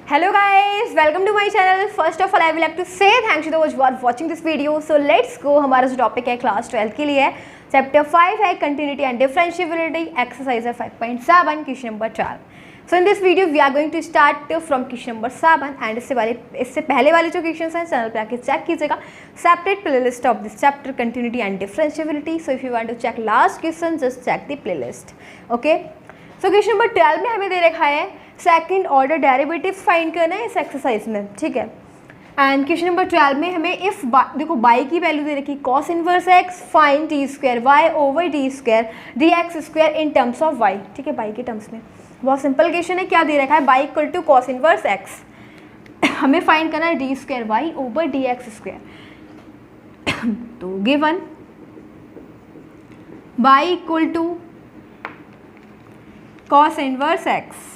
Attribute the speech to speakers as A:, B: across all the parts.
A: Hello guys, welcome to my channel. First of all, I would like to say thanks to those who are watching this video. So let's go. हमारा जो topic है class 12 के लिए है, chapter 5 है continuity and differentiability, exercise है 5.7, question number 12. So in this video we are going to start from question number 7 and इससे पहले वाले जो क्वेश्चंस हैं चैनल पे आके चेक कीजिएगा. Separate playlist of this chapter continuity and differentiability. So if you want to check last question just check the playlist. Okay, so question number 12 में हमें दे रखा है सेकंड ऑर्डर डेरिवेटिव्स फाइंड करना है इस एक्सरसाइज में. ठीक है, एंड क्वेश्चन नंबर 12 में हमें इफ देखो बाई की वैल्यू दे रखी cos inverse x find d square y over d square d x square in terms of y. ठीक है, बाई के टर्म्स में बहुत सिंपल क्वेश्चन है. क्या दे रखा है, y equal to cos inverse x, हमें फाइंड करना है d square y over d x square. तो given y equal to cos inverse x.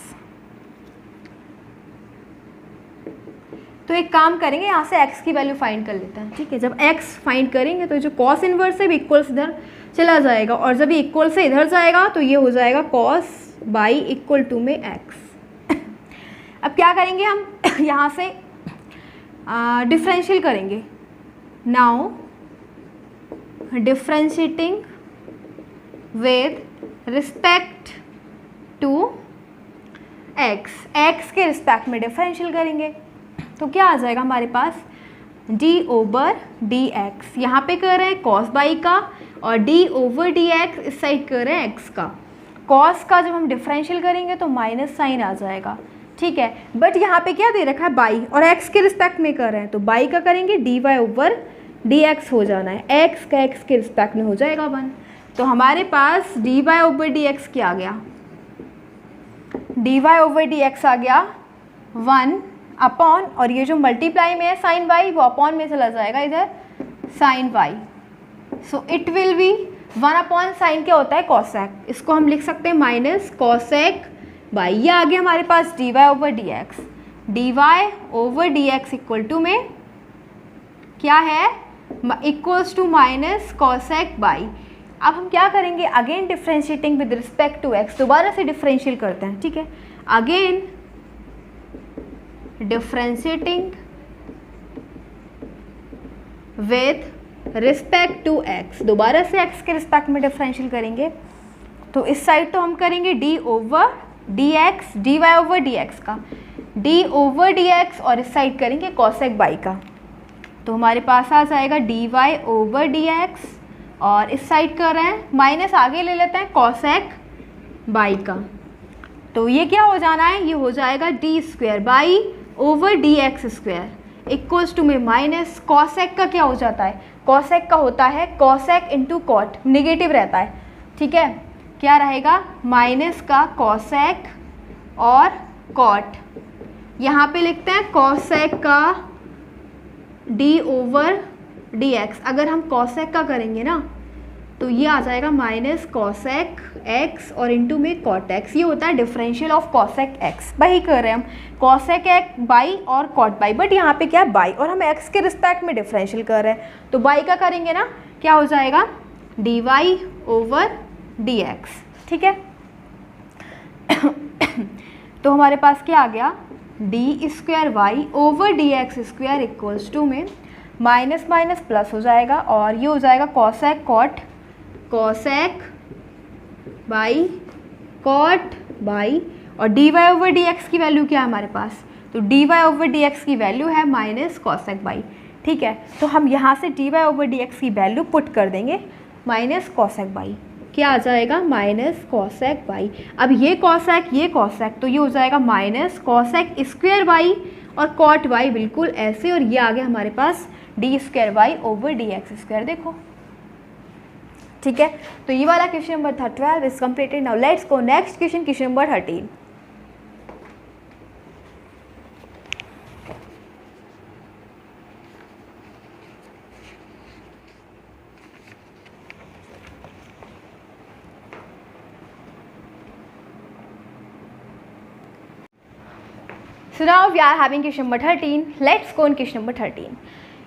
A: तो एक काम करेंगे, यहाँ से x की वैल्यू फाइंड कर लेते हैं. ठीक है, जब x फाइंड करेंगे तो जो cos इनवर्स है इक्वल्स इधर चला जाएगा और जब इक्वल से इधर जाएगा तो ये हो जाएगा cos बाई इक्वल टू में x. अब क्या करेंगे हम यहाँ से डिफरेंशियल करेंगे. Now differentiating with respect to x के रिस्पेक्ट में डिफरेंशियल करेंगे तो क्या आ जाएगा हमारे पास d ओवर डी एक्स. यहाँ पे कर रहे हैं cos बाई का और d ओवर डी एक्स इस साइड कर रहे हैं x का. cos का जब हम डिफरेंशियल करेंगे तो माइनस साइन आ जाएगा. ठीक है, बट यहाँ पे क्या दे रखा है बाई और x के रिस्पेक्ट में कर रहे हैं तो बाई का करेंगे d y over d x हो जाना है. x का x के रिस्पेक्ट में हो जाएगा 1. तो हमारे पास d y over d x क्या आ गया, d y over d x आ गया 1 अपॉन, और ये जो मल्टीप्लाई में है साइन वाई वो अपॉन में चला जाएगा इधर sine y. So it will be 1 upon sine क्या होता है कॉसेक, इसको हम लिख सकते हैं माइनस कॉसेक बाई. ये आ गया हमारे पास d y over d x. D y over d x equal to में क्या है equals to minus cosec y. अब हम क्या करेंगे, again differentiating with respect to x, दोबारा से डिफ्रेंशियल करते हैं. ठीक है, again differentiating with respect to x, दोबारा से एक्स के रिस्पेक्ट में डिफरेंशियल करेंगे. तो इस साइड तो हम करेंगे d over d x, d y over d x का डी ओवर डी एक्स और इस साइड करेंगे कॉसेक बाई का. तो हमारे पास आ जाएगा d y over d x और इस साइड कर रहे हैं माइनस आगे ले लेते हैं कॉसेक बाई का. तो ये क्या हो जाना है, ये हो जाएगा d square y over d x square equals to में माइनस कॉसेक का क्या हो जाता है, कॉसेक का होता है कॉसेक इंटू कॉट, निगेटिव रहता है. ठीक है, क्या रहेगा माइनस का कॉसेक और कॉट. यहाँ पे लिखते हैं कॉसेक का डी ओवर डी एक्स. अगर हम कॉसेक का करेंगे ना तो ये आ जाएगा माइनस कॉसेक एक्स और इंटू में कॉट एक्स. ये होता है डिफरेंशियल ऑफ कॉसेक एक्स. वही कर रहे हैं हम कॉसेक एक्स बाई और कॉट बाई, बट यहाँ पे क्या है बाई और हम एक्स के रिस्पेक्ट में डिफरेंशियल कर रहे हैं तो बाई का करेंगे ना क्या हो जाएगा d y over d x. ठीक है, तो हमारे पास क्या आ गया d square y over d x square equals to में माइनस माइनस प्लस हो जाएगा और ये हो जाएगा cosec cot cosec y cot y और d y over d x की वैल्यू क्या है हमारे पास, तो d y over d x की वैल्यू है माइनस कॉसेक बाई. ठीक है, तो हम यहाँ से d y over d x की वैल्यू पुट कर देंगे माइनस कॉसेक बाई. क्या आ जाएगा माइनस कॉसेक बाई. अब ये कॉसेक तो ये हो जाएगा माइनस कॉसेक स्क्वायर बाई और कॉट वाई बिल्कुल ऐसे, और ये आ गया हमारे पास d square y over d x square. देखो ठीक है, तो ये वाला question number 12 is completed. Now let's go next question, question number 13. So now we are having question number 13. Let's go on question number 13.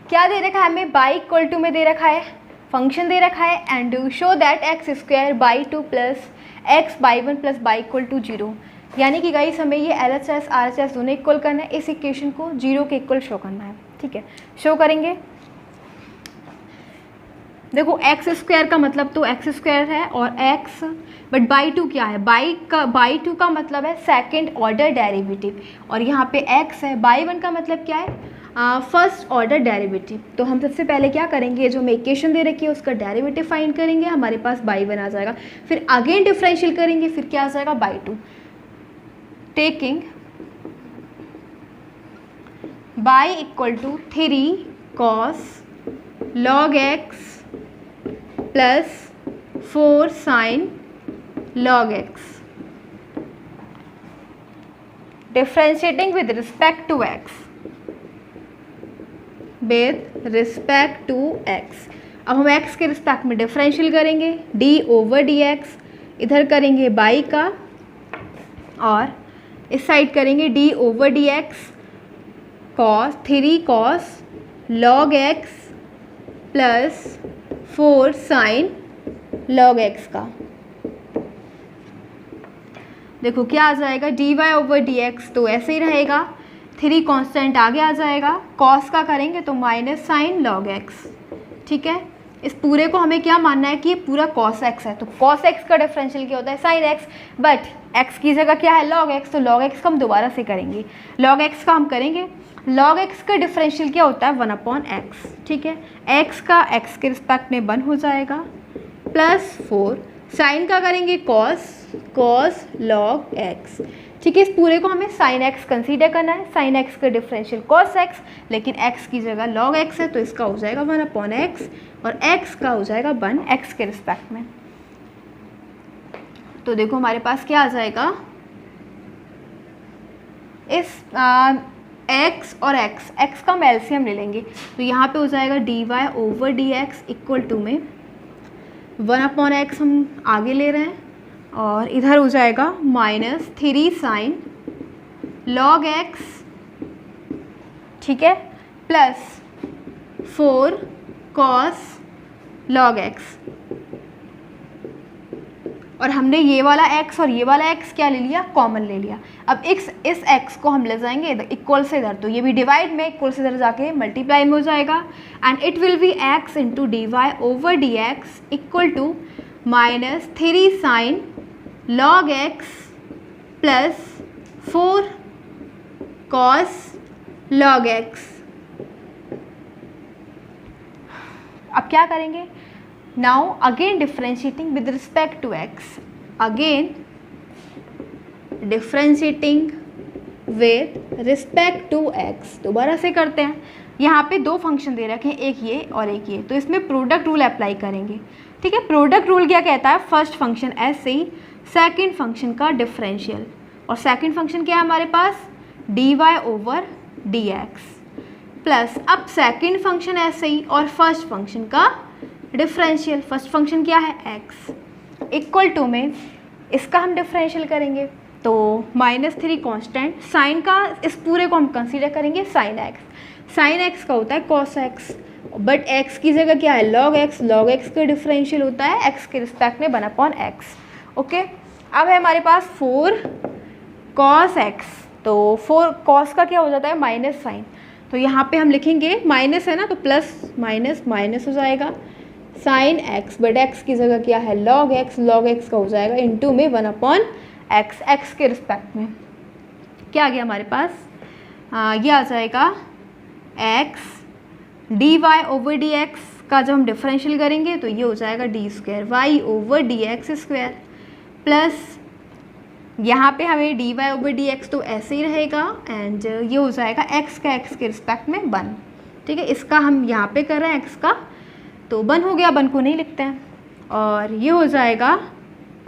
A: क्या दे रखा है हमें, बाई इक्वल टू में दे रखा है, फंक्शन दे रखा है and show that x square y 2 plus x y 1 plus y equal to 0 यानी कि गाइस हमें ये LHS RHS दोनों इक्वल करना है, इस इक्वेशन को 0 के इक्वल शो करना है। ठीक है, शो करेंगे। देखो एक्स स्क्वायर का मतलब तो एक्स स्क्वायर है और एक्स, बट बाई टू क्या है, बाई टू का मतलब है सेकेंड ऑर्डर डेरिवेटिव, और यहाँ पे एक्स है। बाई वन का मतलब क्या है, फर्स्ट ऑर्डर डेरिवेटिव। तो हम सबसे पहले क्या करेंगे, जो हमें इक्वेशन दे रखी है उसका डेरिवेटिव फाइंड करेंगे, हमारे पास बाई वन आ जाएगा। फिर अगेन डिफरेंशियल करेंगे, फिर क्या आ जाएगा, y to. Taking y equal to 3 cos log x plus 4 sin log x, differentiating with respect to x, with respect to x। अब हम x के रिस्पेक्ट में डिफरेंशियल करेंगे, d ओवर डी एक्स, इधर करेंगे बाई का, और इस साइड करेंगे d over d x three cos log x plus 4 sin log x का। देखो क्या आ जाएगा, dy ओवर डी एक्स तो ऐसे ही रहेगा, 3 कांस्टेंट आगे आ जाएगा, cos का करेंगे तो माइनस sin log x। ठीक है, इस पूरे को हमें क्या मानना है कि ये पूरा cos x है, तो cos x का डिफरेंशियल क्या होता है, sin x, बट x की जगह क्या है, log x, तो log x का हम दोबारा से करेंगे, log x का हम करेंगे। log x का डिफरेंशियल क्या होता है, 1/x। ठीक है, x का x के रिस्पेक्ट में 1 हो जाएगा, प्लस 4 साइन का करेंगे cos log x। ठीक है, इस पूरे को हमें sin x कंसीडर करना है, sin x का डिफरेंशियल cos x, लेकिन x की जगह log x है तो इसका हो जाएगा 1/x, और x का हो जाएगा 1 x के रिस्पेक्ट में। तो देखो हमारे पास क्या आ जाएगा, इस x और x का हम एलसीएम ले लेंगे, तो यहाँ पे हो जाएगा dy over d x equal to में 1/x हम आगे ले रहे हैं, और इधर हो जाएगा माइनस 3 sin log x, ठीक है, प्लस 4 cos log x, और हमने ये वाला x और ये वाला x क्या ले लिया, कॉमन ले लिया। अब इस x को हम ले जाएंगे इधर इक्वल से इधर, तो ये भी डिवाइड में इक्वल से इधर जाके मल्टीप्लाई में हो जाएगा, and it will be x into d y over d x equal to minus 3 sin log x plus 4 cos log x। अब क्या करेंगे, now again differentiating with respect to x, again differentiating with respect to x, दोबारा से करते हैं। यहाँ पे दो फंक्शन दे रखे हैं, एक ये और एक ये, तो इसमें प्रोडक्ट रूल अप्लाई करेंगे। ठीक है, प्रोडक्ट रूल क्या कहता है, फर्स्ट फंक्शन ऐसे ही सेकंड फंक्शन का डिफरेंशियल, और सेकंड फंक्शन क्या है हमारे पास, dy ओवर dx, प्लस अब सेकंड फंक्शन ऐसे ही और फर्स्ट फंक्शन का डिफरेंशियल, फर्स्ट फंक्शन क्या है x, इक्वल टू में इसका हम डिफरेंशियल करेंगे, तो -3 कांस्टेंट, साइन का इस पूरे को हम कंसीडर करेंगे sin x का होता है cos x, बट x की जगह क्या है, log x का डिफरेंशियल होता है x के रिस्पेक्ट में 1/x। ओके, अब है हमारे पास 4 cos x, तो 4 cos का क्या हो जाता है, माइनस साइन, तो यहाँ पे हम लिखेंगे माइनस है ना, तो प्लस माइनस माइनस हो जाएगा sin x, बट x की जगह क्या है, log x का हो जाएगा इनटू में 1/x, x के रिस्पेक्ट में क्या आ गया हमारे पास, ये आ जाएगा x dy ओवर dx का जब हम डिफरेंशियल करेंगे तो ये हो जाएगा d square y over dx square, plus यहाँ पे हमें dy ओवर dx तो ऐसे ही रहेगा, एंड ये हो जाएगा x का x के रिस्पेक्ट में 1। ठीक है, इसका हम यहाँ पे कर रहे हैं x का, तो 1 हो गया, 1 को नहीं लिखते हैं, और ये हो जाएगा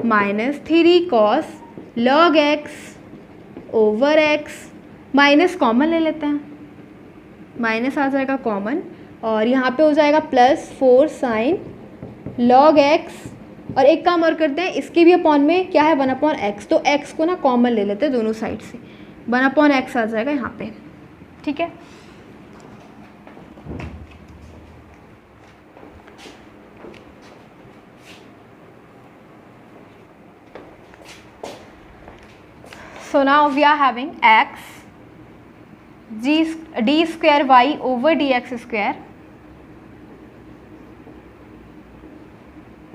A: -3 cos log x over x, minus common ले लेते हैं, माइनस आ जाएगा कॉमन, और यहाँ पे हो जाएगा प्लस 4 sin log x, और एक काम और करते हैं, इसके भी अपॉन में क्या है 1/x, तो x को ना कॉमन ले लेते हैं दोनों साइड से, 1/x आ जाएगा यहाँ पे। ठीक है, So now we are having x d square y over dx square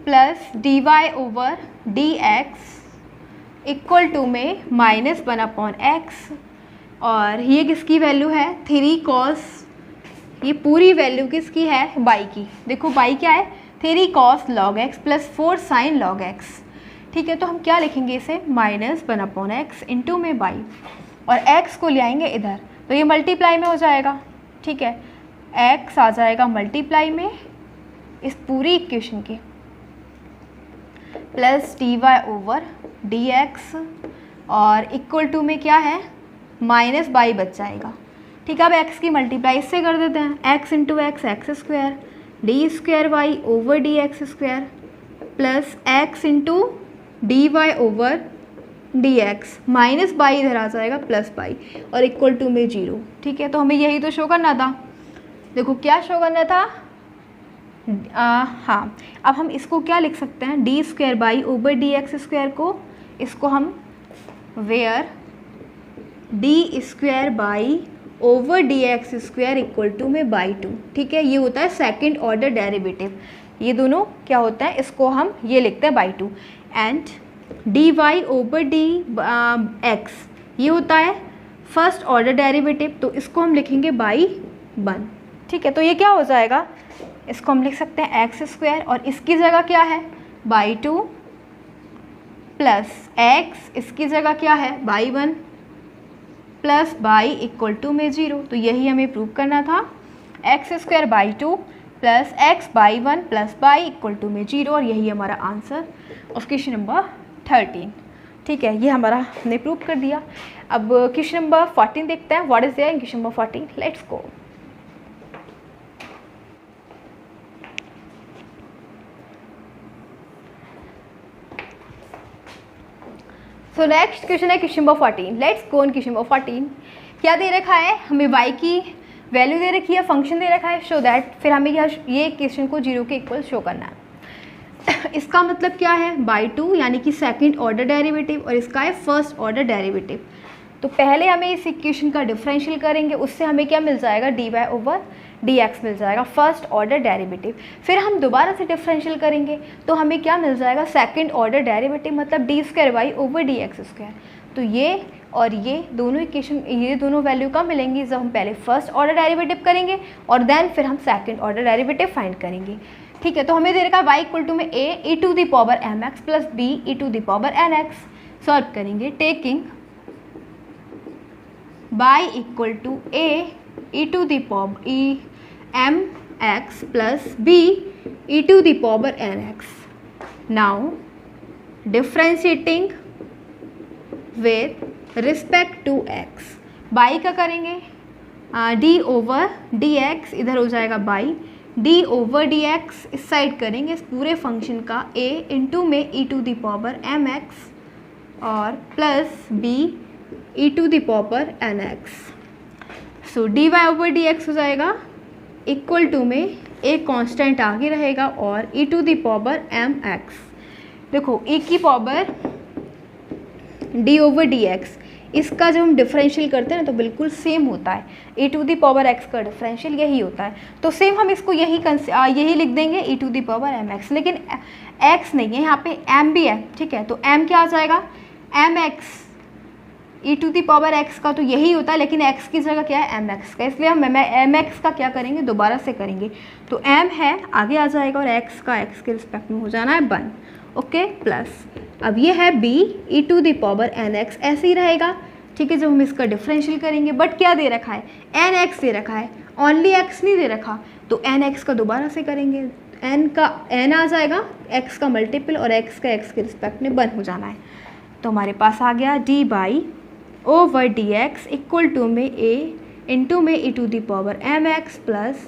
A: plus dy over dx equal to में -1/x, और ये किसकी वैल्यू है 3 cos, ये पूरी वैल्यू किसकी है y की। देखो y क्या है 3 cos log x plus 4 sin log x। ठीक है, तो हम क्या लिखेंगे इसे -1/x इंटू में y, और x को ले आएंगे इधर तो ये मल्टीप्लाई में हो जाएगा। ठीक है, x आ जाएगा मल्टीप्लाई में इस पूरी इक्वेशन के, प्लस dy ओवर dx, और इक्वल टू में क्या है -y बच जाएगा। ठीक है, अब x की मल्टीप्लाई इससे कर देते हैं, x into x square d square y over d x square plus x into d y over d x, minus y इधर आ जाएगा प्लस बाई, और इक्वल टू में 0। ठीक है, तो हमें यही तो शो करना था। देखो क्या शो करना था, हाँ, अब हम इसको क्या लिख सकते हैं d square y over d x square को, इसको हम where d square y over d x square equal to में बाई 2। ठीक है, ये होता है सेकंड ऑर्डर डेरिवेटिव, ये दोनों क्या होता है, इसको हम ये लिखते हैं y 2, and d y over d x ये होता है फर्स्ट ऑर्डर डेरिवेटिव, तो इसको हम लिखेंगे बाई 1। ठीक है, तो ये क्या हो जाएगा, इसको हम लिख सकते हैं एक्स स्क्वायर, और इसकी जगह क्या है बाई 2 प्लस एक्स, इसकी जगह क्या है y 1 plus y equal to में 0। तो यही हमें प्रूव करना था, x square y 2 plus x y 1 plus y equal to में 0, और यही हमारा आंसर ऑफ क्वेश्चन नंबर 13। ठीक है, ये हमारा हमने प्रूव कर दिया। अब क्वेश्चन नंबर 14 देखते हैं, what is there in question number 14, let's go. So next question है question number 14, let's go on question number 14। क्या दे रखा है, हमें y की वैल्यू दे रखी है, फंक्शन दे रखा है, शो दैट, फिर हमें ये क्वेश्चन को 0 के इक्वल शो करना है। इसका मतलब क्या है बाई 2 यानी कि सेकंड ऑर्डर डेरिवेटिव, और इसका है फर्स्ट ऑर्डर डेरिवेटिव। तो पहले हमें इस इक्वेशन का डिफरेंशियल करेंगे, उससे हमें क्या मिल जाएगा d y over d x मिल जाएगा फर्स्ट ऑर्डर डेरिवेटिव। फिर हम दोबारा से डिफरेंशियल करेंगे तो हमें क्या मिल जाएगा सेकंड ऑर्डर डेरिवेटिव, मतलब d square y over d x square. तो ये और ये दोनों इक्वेशन, ये दोनों वैल्यू कब मिलेंगी, जब हम पहले फर्स्ट ऑर्डर डेरिवेटिव करेंगे और देन फिर हम सेकंड ऑर्डर डेरिवेटिव फाइंड करेंगे। ठीक है, तो हमें दे रखा है y इक्वल टू में a e to the power m x plus b e to the power n x. Solve करेंगे taking y equal to a e to the power e m x plus b e to the power n x. Now differentiating with respect to x, y का करेंगे d over d x, इधर हो जाएगा y d over d x, इस side करेंगे इस पूरे function का a इंटू में e to the power m x और plus b e to the power n x. So d y over d x हो जाएगा इक्वल टू में एक कांस्टेंट आगे रहेगा और e to the power m x. देखो e की power d over d x, इसका जब हम डिफरेंशियल करते हैं ना तो बिल्कुल सेम होता है, e to the power x का डिफरेंशियल यही होता है। तो सेम हम इसको यही लिख देंगे e to the power m x, लेकिन x नहीं है यहाँ पे m भी है। ठीक है, तो m क्या आ जाएगा m x, e to the power x का तो यही होता है, लेकिन x की जगह क्या है एम एक्स का, इसलिए हम एम एक्स का क्या करेंगे दोबारा से करेंगे। तो m है आगे आ जाएगा और x का x के रिस्पेक्ट में हो जाना है 1। ओके, प्लस अब ये है b e to the power n x, ऐसे ही रहेगा। ठीक है, जब हम इसका डिफरेंशियल करेंगे, बट क्या दे रखा है एन एक्स दे रखा है, ओनली x नहीं दे रखा, तो एन एक्स का दोबारा से करेंगे, n का n आ जाएगा x का मल्टीपल और x का x के रिस्पेक्ट में 1 हो जाना है। तो हमारे पास आ गया d y over d x equal to में a इंटू में e to the power m x plus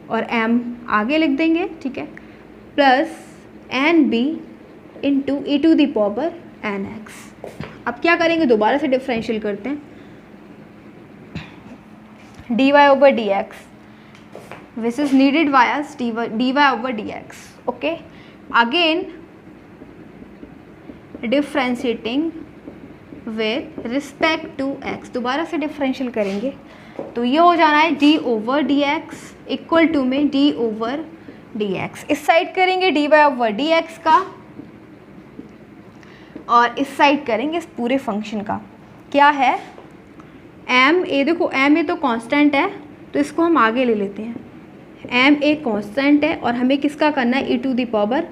A: और m आगे लिख देंगे। ठीक है, plus n b into e to the power n x. अब क्या करेंगे दोबारा से डिफरेंशियल करते हैं, d y over d x which is needed y's d y over d x. Okay, again differentiating with respect to x, दोबारा से differential करेंगे तो ये हो जाना है d over d x equal to में डी ओवर डी एक्स। इस साइड करेंगे d y over d x का और इस साइड करेंगे इस पूरे फंक्शन का। क्या है एम ए, देखो एम ए तो कांस्टेंट है तो इसको हम आगे ले लेते हैं। एम ए कांस्टेंट है और हमें किसका करना है, e to the power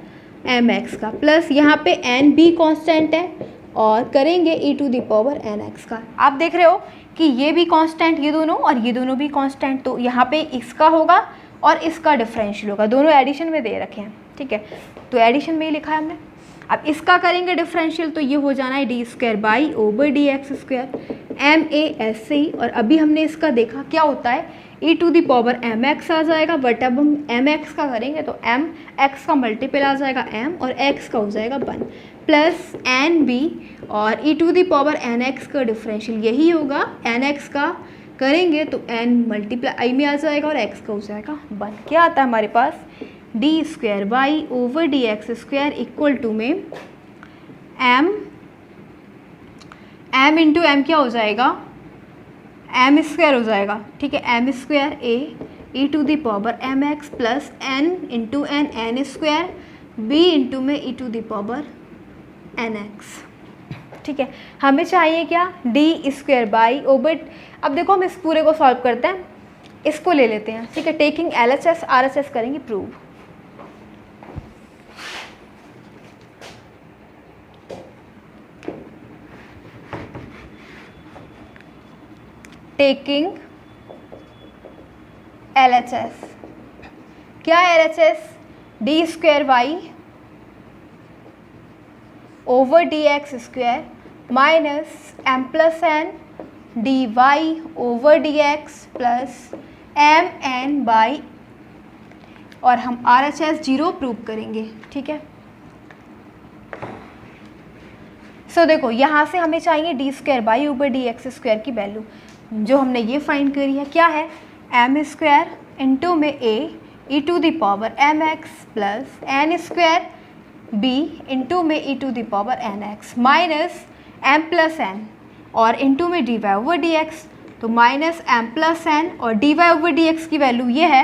A: m x का, प्लस यहाँ पे एन भी कांस्टेंट है और करेंगे e to the power n x का। आप देख रहे हो कि ये भी कांस्टेंट, ये दोनों और ये दोनों भी कांस्टेंट, तो यहाँ पे इसका होगा और इसका डिफरेंशियल होगा, दोनों एडिशन में दे रखे हैं, ठीक है, तो एडिशन में ही लिखा है हमने। अब इसका करेंगे डिफरेंशियल तो ये हो जाना है d square y over d x square एम ए एस से ही। और अभी हमने इसका देखा क्या होता है, e to the power m x आ जाएगा, बट अब हम एम एक्स का करेंगे तो एम एक्स का मल्टीपल आ जाएगा एम और एक्स का हो जाएगा 1 प्लस एन बी और e to the power n x का डिफरेंशियल यही होगा, एन एक्स का करेंगे तो एन मल्टीप्लाई में आ जाएगा और एक्स का हो जाएगा 1। क्या आता है हमारे पास, d square y over d x square equal to में एम इंटू एम क्या हो जाएगा, एम स्क्वायर हो जाएगा, ठीक है, m square a e to the power m x plus n into n n square b into में e to the power n x, ठीक है। हमें चाहिए क्या, डी स्क्वायर बाई ओवर। अब देखो हम इस पूरे को सॉल्व करते हैं, इसको ले लेते हैं, ठीक है, taking L H S R H S करेंगे prove. Taking L H S, क्या L H S, d square y over d x square minus m plus n d y over d x plus m n y, और हम are H S 0 prove करेंगे, ठीक है। सो देखो यहाँ से हमें चाहिए D square y over d x square की वैल्यू, जो हमने ये फाइंड करी है, क्या है, एम स्क्वायर इंटू में a e to the power m x plus n square b into में e to the power n x minus m plus n और इंटू में d y over d x, तो minus m plus n और d y over d x की value ये है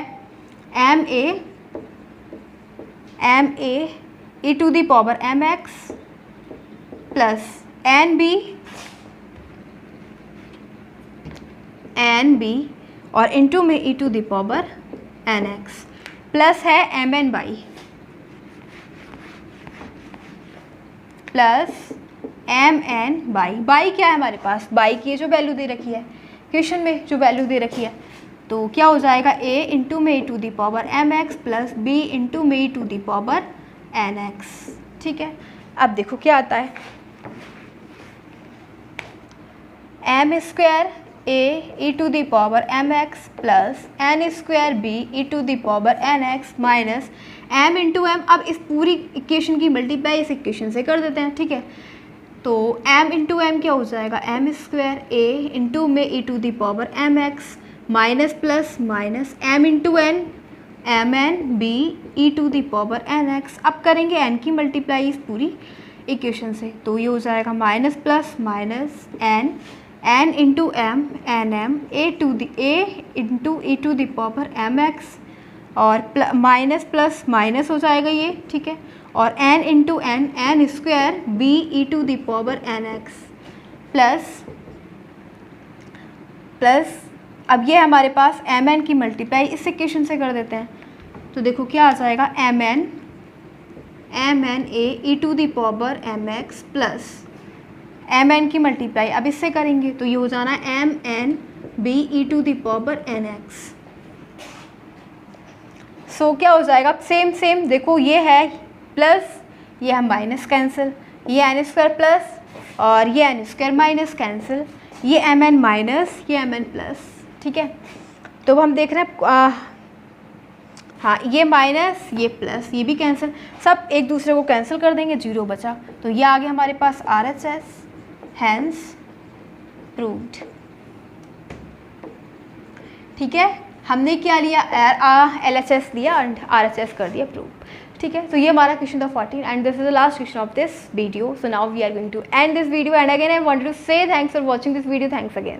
A: m a e to the power m x plus n b और into में e to the power n x plus है m n y plus m n y क्या है हमारे पास, by की जो वैल्यू दे रखी है क्वेश्चन में, जो वैल्यू दे रखी है, तो क्या हो जाएगा ए इंटू में e to the power m x plus b into में e to the power n x, ठीक है। अब देखो क्या आता है, m square a e to the power m x plus n square b e to the power n x minus m into m. अब इस पूरी इक्वेशन की मल्टीप्लाई इस इक्वेशन से कर देते हैं, ठीक है, तो m इंटू एम क्या हो जाएगा, एम स्क्वायर ए इंटू में e to the power m x minus plus minus m into n m n b e to the power n x. अब करेंगे n की मल्टीप्लाई इस पूरी इक्वेशन से, तो ये हो जाएगा minus plus minus n into m n m a into e to the power m x और माइनस प्लस माइनस हो जाएगा ये, ठीक है, और n into n square b e to the power n x plus अब ये हमारे पास एम एन की मल्टीप्लाई इस इक्वेशन से कर देते हैं, तो देखो क्या आ जाएगा m n a e to the power m x plus m n की मल्टीप्लाई अब इससे करेंगे तो ये हो जाना m n b e to the power n x. So क्या हो जाएगा, सेम देखो ये है प्लस, ये है माइनस कैंसिल, ये एन स्क्वायर प्लस और ये एन स्क्वायर माइनस कैंसिल, ये एम एन माइनस ये एम एन प्लस, ठीक है। तो हम देख रहे हैं हाँ ये माइनस ये प्लस ये भी कैंसिल, सब एक दूसरे को कैंसिल कर देंगे, 0 बचा, तो ये आ गया हमारे पास R H S, hence proved, ठीक है। हमने क्या लिया, एल एच एस दिया और आर एच एस कर दिया प्रूव, ठीक है, तो ये हमारा क्वेश्चन था 14 and this is the last question of this video. So now we are going to end this video and again I wanted to say thanks for watching this video. Thanks again.